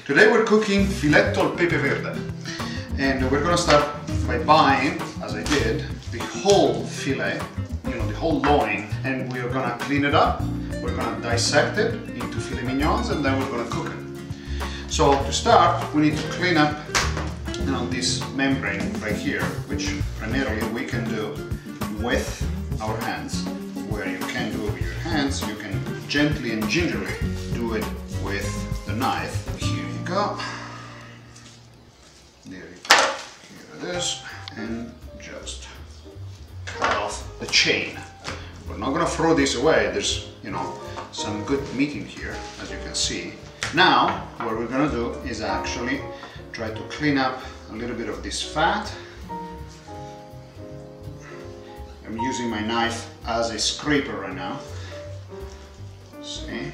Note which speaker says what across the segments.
Speaker 1: Today we're cooking filetto al pepe verde, and we're gonna start by buying, as I did, the whole fillet, the whole loin, and we're gonna clean it up. We're gonna dissect it into filet mignons, and then we're gonna cook it. So to start, we need to clean up, this membrane right here, which primarily we can do with our hands. Where you can do it with your hands, you can gently and gingerly do it with the knife. Here you go. There you go. Here it is. And just cut off the chain. We're not gonna throw this away. There's, some good meat in here, as you can see. Now, what we're gonna do is actually try to clean up a little bit of this fat. I'm using my knife as a scraper right now. See?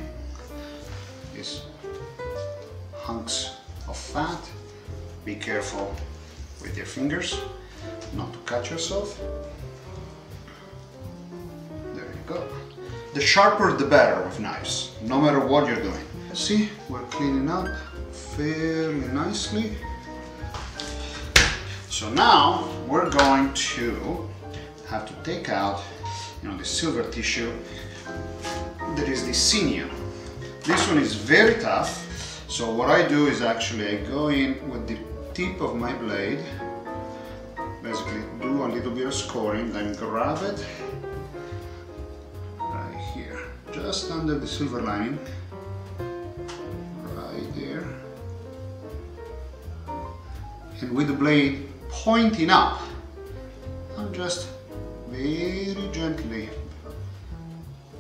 Speaker 1: These hunks of fat. Be careful with your fingers, not to cut yourself. There you go. The sharper the better with knives, no matter what you're doing. See, we're cleaning up fairly nicely. So now we're going to have to take out, the silver tissue. There is the sinew. This one is very tough. So what I do is actually I go in with the tip of my blade, basically do a little bit of scoring, then grab it right here, just under the silver lining, right there, and with the blade pointing up, I'm just very gently,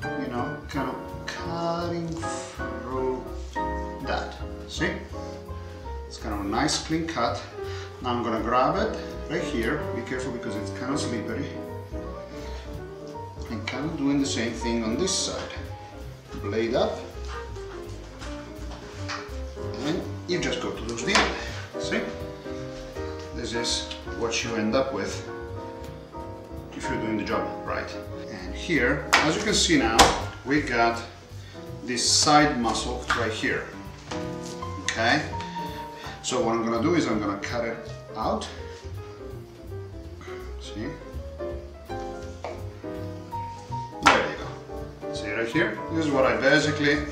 Speaker 1: kind of cutting through that. See? It's kind of a nice clean cut. Now I'm gonna grab it right here. Be careful because it's kind of slippery. And kind of doing the same thing on this side. Blade up. And you just go to the end. See? This is what you end up with if you're doing the job right. And here, as you can see now, we got this side muscle right here. Okay? So what I'm gonna do is I'm gonna cut it out. See? There you go. See right here? This is what I basically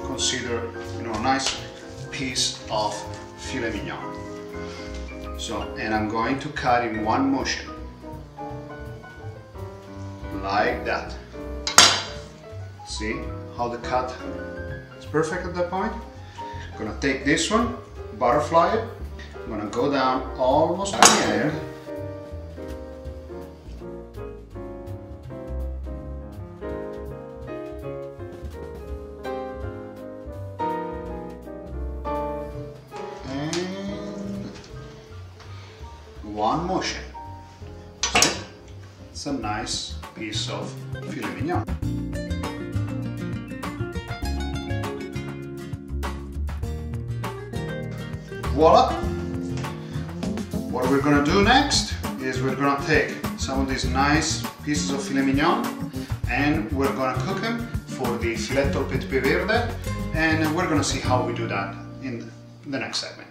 Speaker 1: consider, a nice piece of filet mignon. So, and I'm going to cut in one motion. Like that. See how the cut is perfect at that point? I'm gonna take this one, butterfly it. I'm gonna go down almost to the end. And one motion. See? It's a nice piece of filet mignon. Voila! What we're gonna do next is we're gonna take some of these nice pieces of filet mignon and we're gonna cook them for the filetto al pepe verde, and we're gonna see how we do that in the next segment.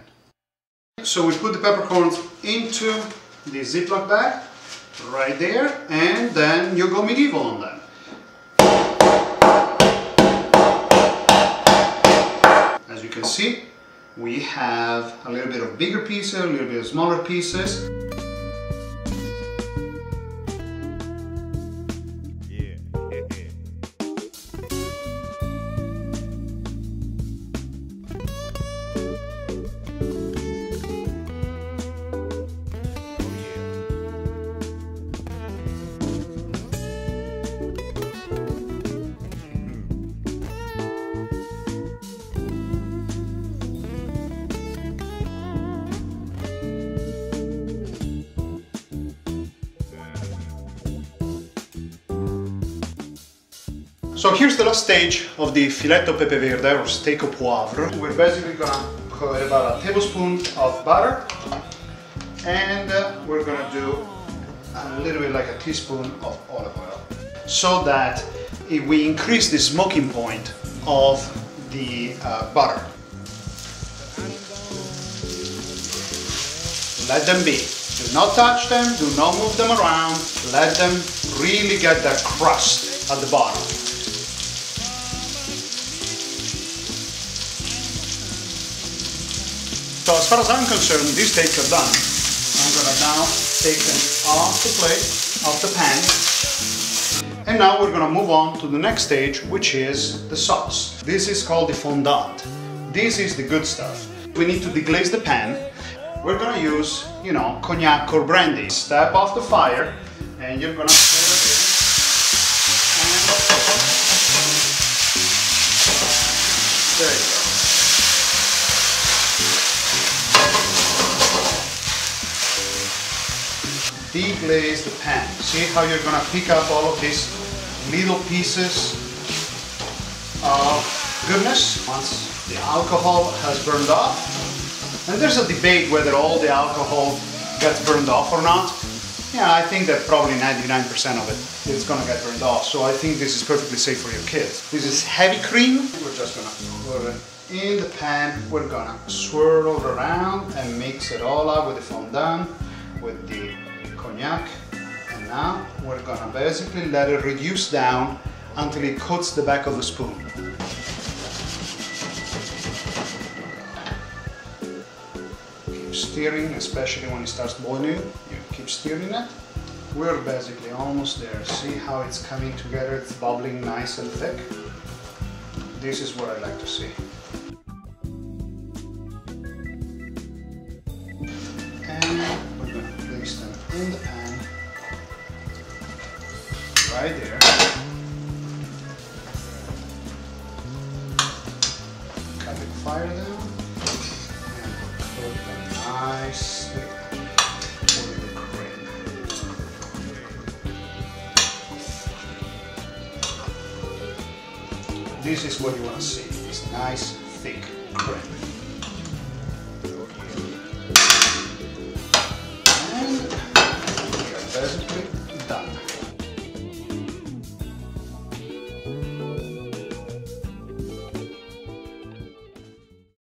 Speaker 1: So we put the peppercorns into the Ziploc bag right there, and then you go medieval on them. As you can see, we have a little bit of bigger pieces, a little bit of smaller pieces. So here's the last stage of the filetto pepe verde, or steak au poivre. We're basically gonna put about a tablespoon of butter, and we're gonna do a little bit like a teaspoon of olive oil, so that we increase the smoking point of the butter. let them be. Do not touch them, do not move them around. Let them really get that crust at the bottom. So as far as I'm concerned, these steaks are done. I'm gonna now take them off the plate, off the pan. And now we're gonna move on to the next stage, which is the sauce. This is called the fondant. This is the good stuff. We need to deglaze the pan. We're gonna use, you know, cognac or brandy. Step off the fire and you're gonna pour it in. And there you go. Deglaze the pan. See how you're gonna pick up all of these little pieces of goodness once the alcohol has burned off. And there's a debate whether all the alcohol gets burned off or not. Yeah, I think that probably 99% of it is gonna get burned off. So I think this is perfectly safe for your kids. This is heavy cream. We're just gonna put it in the pan. We're gonna swirl it around and mix it all up with the fondant, with the cognac, and now we're gonna basically let it reduce down until it coats the back of the spoon. Keep stirring, especially when it starts boiling. You keep stirring it. We're basically almost there. See how it's coming together? It's bubbling nice and thick. This is what I like to see. And we're gonna place them in the pan, right there. Cut the fire down and put them nicely with the cream. This is what you want to see, this nice thick cream. Basically done.